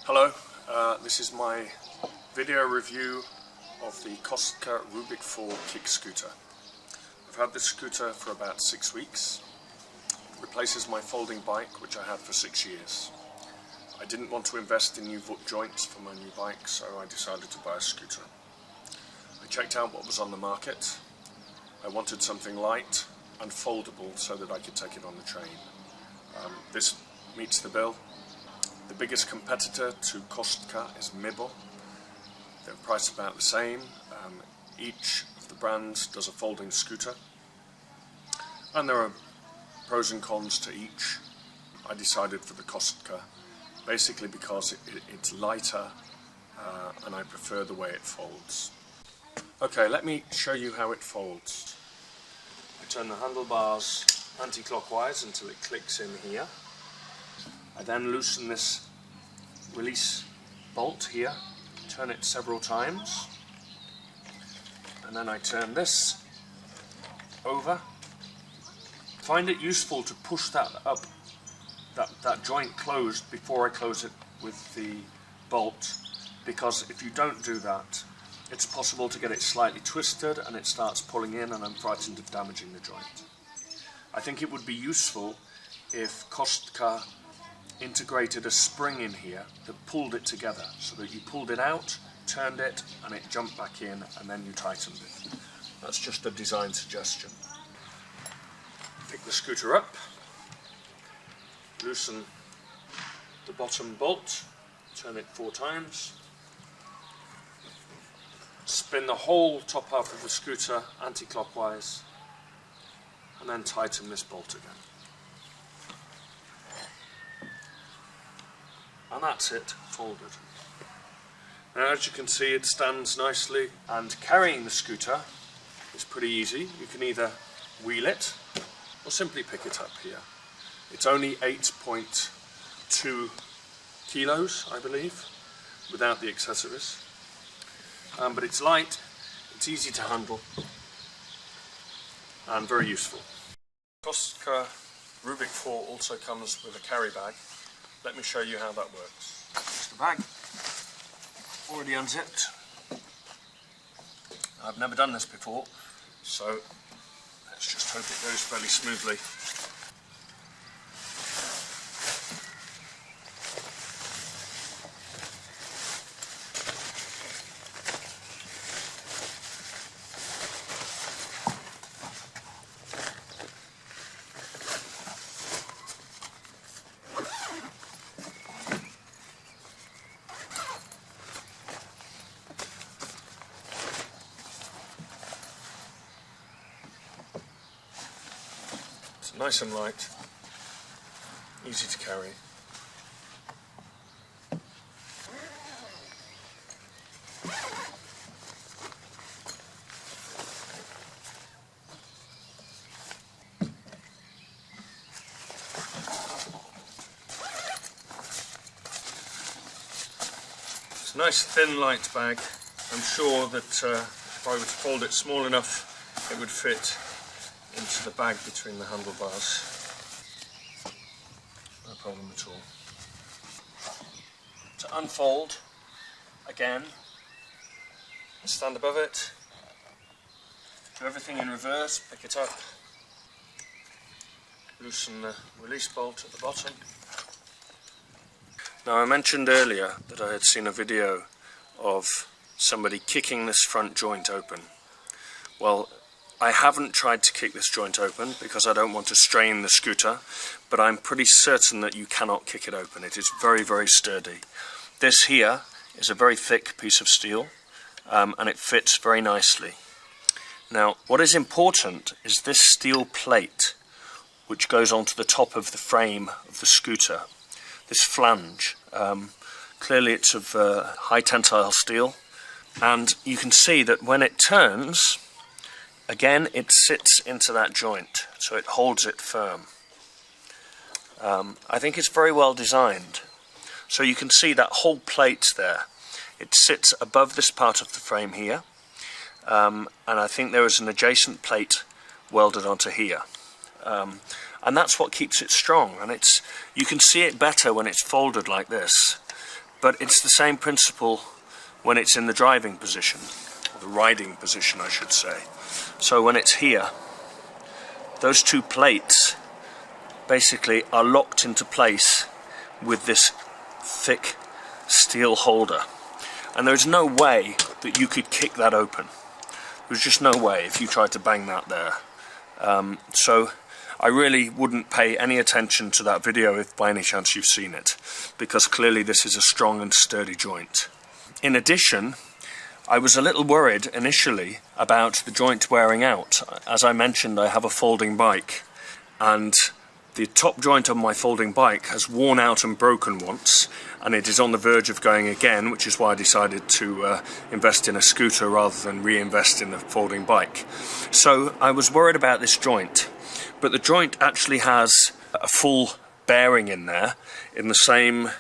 Hello, this is my video review of the Kostka Rubik 4 kick scooter. I've had this scooter for about 6 weeks. It replaces my folding bike, which I had for 6 years. I didn't want to invest in new foot joints for my new bike, so I decided to buy a scooter. I checked out what was on the market. I wanted something light and foldable so that I could take it on the train. This meets the bill. The biggest competitor to Kostka is Mibble. They're priced about the same. Each of the brands does a folding scooter, and there are pros and cons to each. I decided for the Kostka basically because it's lighter and I prefer the way it folds. Okay, let me show you how it folds. I turn the handlebars anti-clockwise until it clicks in here. I then loosen this release bolt here, turn it several times, and then I turn this over. Find it useful to push that up, that joint closed before I close it with the bolt, because if you don't do that, it's possible to get it slightly twisted and it starts pulling in, and I'm frightened of damaging the joint. I think it would be useful if Kostka integrated a spring in here that pulled it together, so that you pulled it out, turned it, and it jumped back in, and then you tightened it. That's just a design suggestion. Pick the scooter up, loosen the bottom bolt, turn it 4 times, spin the whole top half of the scooter anti-clockwise, and then tighten this bolt again. And that's it, folded. Now, as you can see, it stands nicely, and carrying the scooter is pretty easy. You can either wheel it or simply pick it up here. It's only 8.2 kilos, I believe, without the accessories. But it's light, it's easy to handle, and very useful. Kostka Rubik 4 also comes with a carry bag. Let me show you how that works. Here's the bag, already unzipped. I've never done this before, so let's just hope it goes fairly smoothly. It's nice and light, easy to carry. It's a nice thin light bag. I'm sure that if I were to fold it small enough, it would fit into the bag between the handlebars. No problem at all. To unfold, again, stand above it, do everything in reverse, pick it up, loosen the release bolt at the bottom. Now, I mentioned earlier that I had seen a video of somebody kicking this front joint open. Well, I haven't tried to kick this joint open because I don't want to strain the scooter, but I'm pretty certain that you cannot kick it open. It is very, very sturdy. This here is a very thick piece of steel, and it fits very nicely. Now, what is important is this steel plate, which goes onto the top of the frame of the scooter. This flange, clearly it's of high tensile steel, and you can see that when it turns, again, it sits into that joint, so it holds it firm. I think it's very well designed. So you can see that whole plate there. It sits above this part of the frame here, and I think there is an adjacent plate welded onto here. And that's what keeps it strong, and you can see it better when it's folded like this. but it's the same principle when it's in the driving position, or the riding position I should say. So when it's here, those two plates basically are locked into place with this thick steel holder, and there's no way that you could kick that open. There's just no way if you tried to bang that there. So I really wouldn't pay any attention to that video if by any chance you've seen it, because clearly this is a strong and sturdy joint. In addition, I was a little worried initially about the joint wearing out. As I mentioned, I have a folding bike, and the top joint of my folding bike has worn out and broken once, and it is on the verge of going again, which is why I decided to invest in a scooter rather than reinvest in a folding bike. So I was worried about this joint, but the joint actually has a full bearing in there, in the same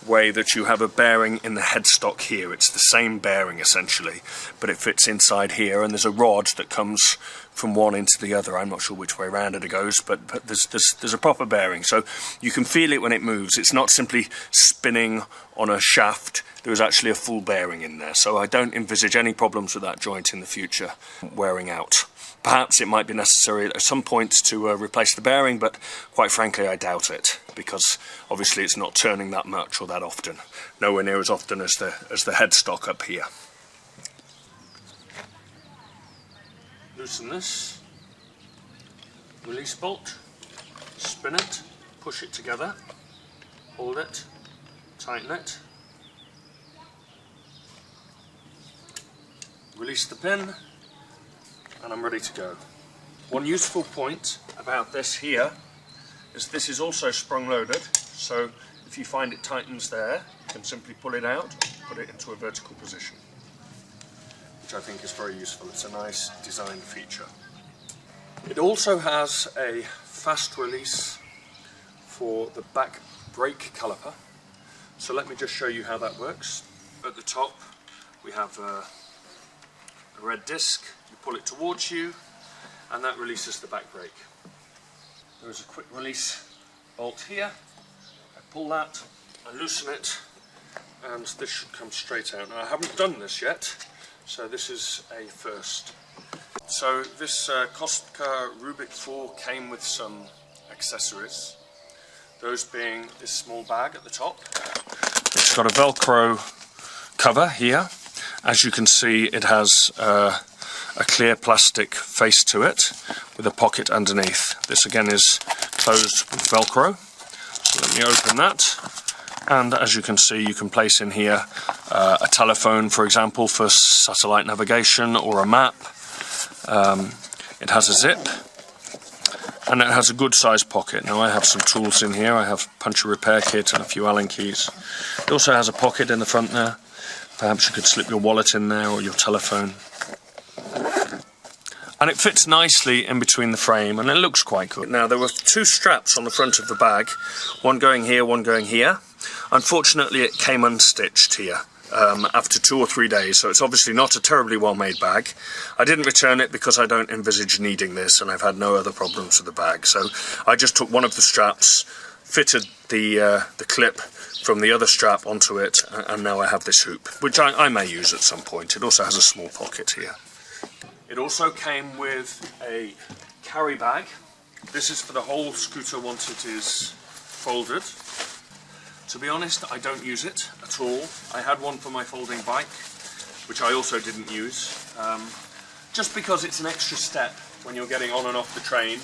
way that you have a bearing in the headstock here. It's the same bearing essentially, but it fits inside here, and there's a rod that comes from one into the other. I'm not sure which way around it goes, but there's a proper bearing, so you can feel it when it moves. It's not simply spinning on a shaft. There is actually a full bearing in there, so I don't envisage any problems with that joint in the future wearing out. Perhaps it might be necessary at some point to replace the bearing, but quite frankly I doubt it, because obviously it's not turning that much or that often. Nowhere near as often as the headstock up here. Loosen this, release bolt, spin it, push it together, hold it, tighten it, release the pin, and I'm ready to go. One useful point about this here is this is also sprung loaded, so if you find it tightens there, you can simply pull it out, put it into a vertical position, which I think is very useful. It's a nice design feature. It also has a fast release for the back brake caliper, so let me just show you how that works. At the top we have a red disc. You pull it towards you and that releases the back brake. There is a quick release bolt here. I pull that, I loosen it, and this should come straight out. Now I haven't done this yet, so this is a first. So this Kostka Rubik 4 came with some accessories, those being this small bag at the top. It's got a Velcro cover here. As you can see, it has a clear plastic face to it with a pocket underneath. This again is closed with Velcro. So let me open that, and as you can see, you can place in here a telephone, for example, for satellite navigation, or a map. It has a zip, and it has a good sized pocket. Now I have some tools in here. I have a puncture repair kit and a few Allen keys. It also has a pocket in the front there. Perhaps you could slip your wallet in there, or your telephone. And it fits nicely in between the frame, and it looks quite good. Now there were two straps on the front of the bag, one going here, one going here. Unfortunately it came unstitched here after 2 or 3 days, so it's obviously not a terribly well made bag. I didn't return it because I don't envisage needing this, and I've had no other problems with the bag. So I just took one of the straps, fitted the clip from the other strap onto it, and now I have this hoop, which I may use at some point. It also has a small pocket here. It also came with a carry bag. This is for the whole scooter once it is folded. To be honest, I don't use it at all. I had one for my folding bike, which I also didn't use, just because it's an extra step when you're getting on and off the train,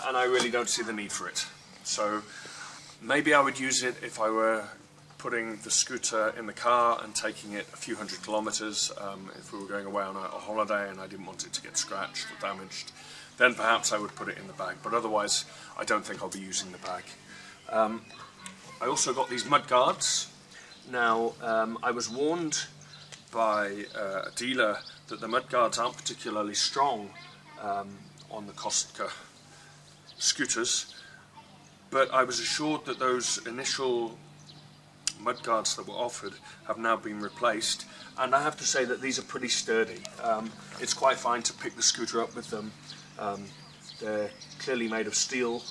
and I really don't see the need for it. So maybe I would use it if I were putting the scooter in the car and taking it a few hundred kilometers, if we were going away on a holiday and I didn't want it to get scratched or damaged, then perhaps I would put it in the bag, but otherwise I don't think I'll be using the bag. I also got these mud guards. Now I was warned by a dealer that the mud guards aren't particularly strong on the Kostka scooters, but I was assured that those initial mud guards that were offered have now been replaced, and I have to say that these are pretty sturdy. It's quite fine to pick the scooter up with them. They're clearly made of steel,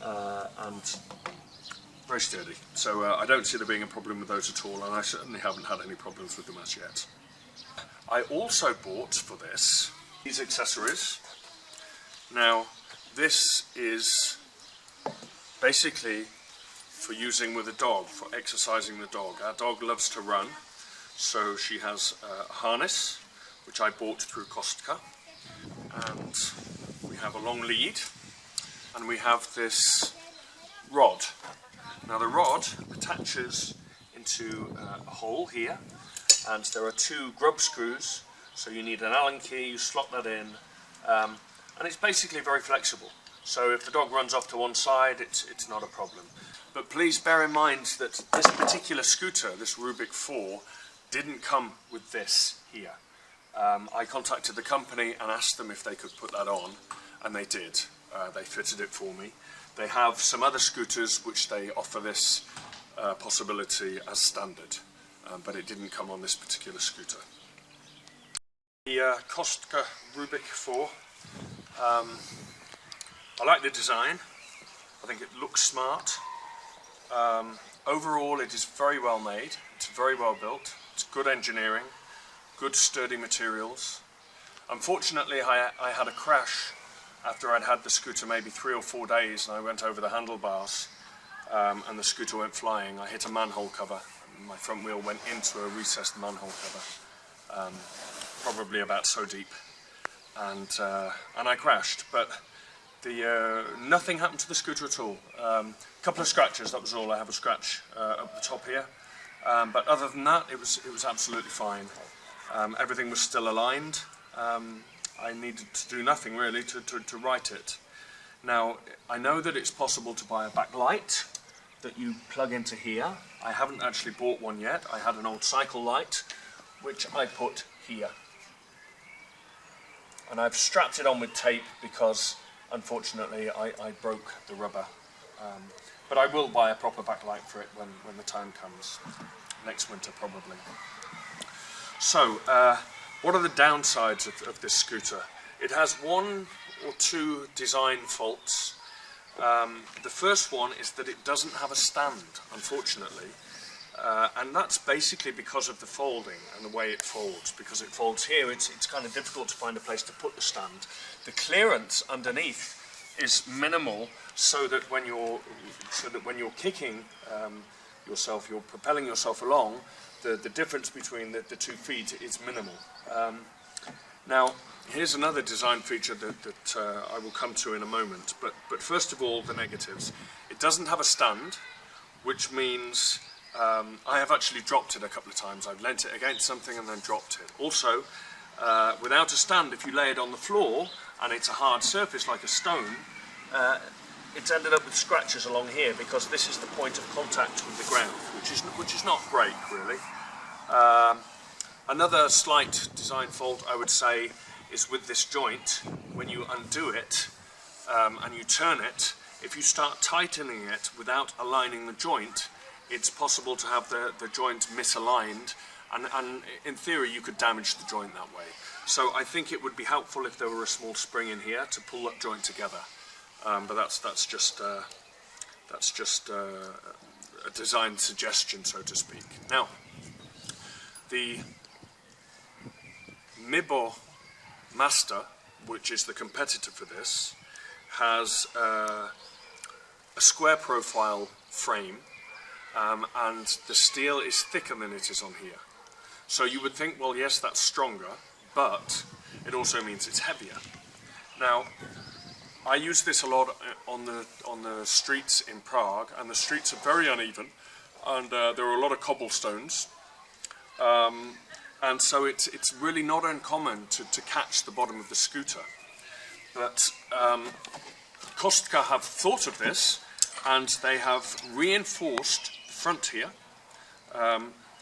and very sturdy. So I don't see there being a problem with those at all, and I certainly haven't had any problems with them as yet. I also bought for this these accessories. Now, this is basically for using with a dog, for exercising the dog. Our dog loves to run, so she has a harness, which I bought through Kostka, and we have a long lead, and we have this rod. Now the rod attaches into a hole here, and there are 2 grub screws, so you need an Allen key, you slot that in, and it's basically very flexible. So if the dog runs off to one side, it's not a problem. But please bear in mind that this particular scooter, this Rubik 4, didn't come with this here. I contacted the company and asked them if they could put that on, and they did. They fitted it for me. They have some other scooters which they offer this possibility as standard, but it didn't come on this particular scooter. The Kostka Rubik 4, I like the design. I think it looks smart. Overall, it is very well made. It's very well built. It's good engineering, good sturdy materials. Unfortunately, I had a crash after I'd had the scooter maybe 3 or 4 days, and I went over the handlebars and the scooter went flying. I hit a manhole cover. My front wheel went into a recessed manhole cover, probably about so deep, and I crashed. But nothing happened to the scooter at all. A couple of scratches, that was all. I have a scratch up the top here, but other than that, it was absolutely fine. Everything was still aligned. I needed to do nothing really to right it. Now, I know that it's possible to buy a backlight that you plug into here. I haven't actually bought one yet. I had an old cycle light, which I put here. And I've strapped it on with tape because, unfortunately, I broke the rubber. But I will buy a proper backlight for it when the time comes. Next winter, probably. So, what are the downsides of this scooter? It has 1 or 2 design faults. The first one is that it doesn't have a stand, unfortunately. And that's basically because of the folding and the way it folds. Because it folds here, it's kind of difficult to find a place to put the stand. The clearance underneath is minimal, so that when you're kicking yourself, you're propelling yourself along, the difference between the 2 feet is minimal. Now, here's another design feature that I will come to in a moment, but first of all, the negatives. It doesn't have a stand, which means I have actually dropped it a couple of times. I've leant it against something and then dropped it. Also, without a stand, if you lay it on the floor and it's a hard surface like a stone, it's ended up with scratches along here because this is the point of contact with the ground, which is not great, really. Another slight design fault, I would say, is with this joint. When you undo it and you turn it, if you start tightening it without aligning the joint, it's possible to have the joint misaligned, and in theory you could damage the joint that way. So I think it would be helpful if there were a small spring in here to pull that joint together. But that's just a design suggestion, so to speak. Now, the Mibo Master, which is the competitor for this, has a square profile frame, and the steel is thicker than it is on here. So you would think, well, yes, that's stronger, but it also means it's heavier. Now, I use this a lot on the streets in Prague, and the streets are very uneven, and there are a lot of cobblestones, and so it's really not uncommon to catch the bottom of the scooter. But Kostka have thought of this, and they have reinforced the front here.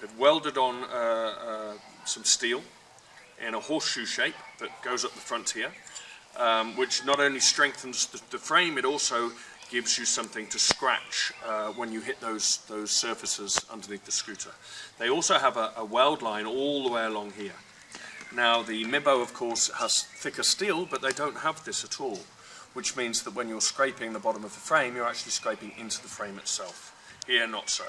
They've welded on some steel in a horseshoe shape that goes up the front here, which not only strengthens the frame, it also gives you something to scratch when you hit those surfaces underneath the scooter. They also have a weld line all the way along here. Now, the Mibo, of course, has thicker steel, but they don't have this at all, which means that when you're scraping the bottom of the frame, you're actually scraping into the frame itself. Here, not so.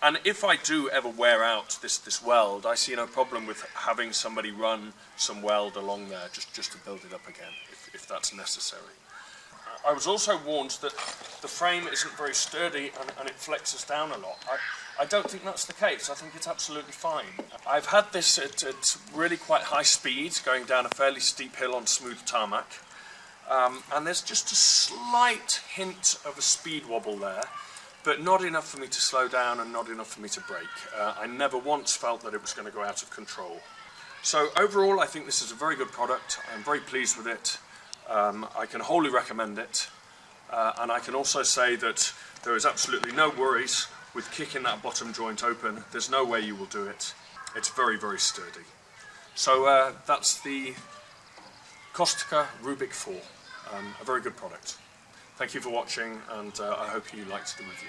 And if I do ever wear out this weld, I see no problem with having somebody run some weld along there just to build it up again, if that's necessary. I was also warned that the frame isn't very sturdy and it flexes down a lot. I don't think that's the case. I think it's absolutely fine. I've had this at really quite high speed, going down a fairly steep hill on smooth tarmac, and there's just a slight hint of a speed wobble there, but not enough for me to slow down and not enough for me to brake. I never once felt that it was going to go out of control. So overall, I think this is a very good product. I'm very pleased with it. I can wholly recommend it, and I can also say that there is absolutely no worries with kicking that bottom joint open. There's no way you will do it. It's very, very sturdy. So that's the Kostka Rubik 4, a very good product. Thank you for watching, and I hope you liked the review.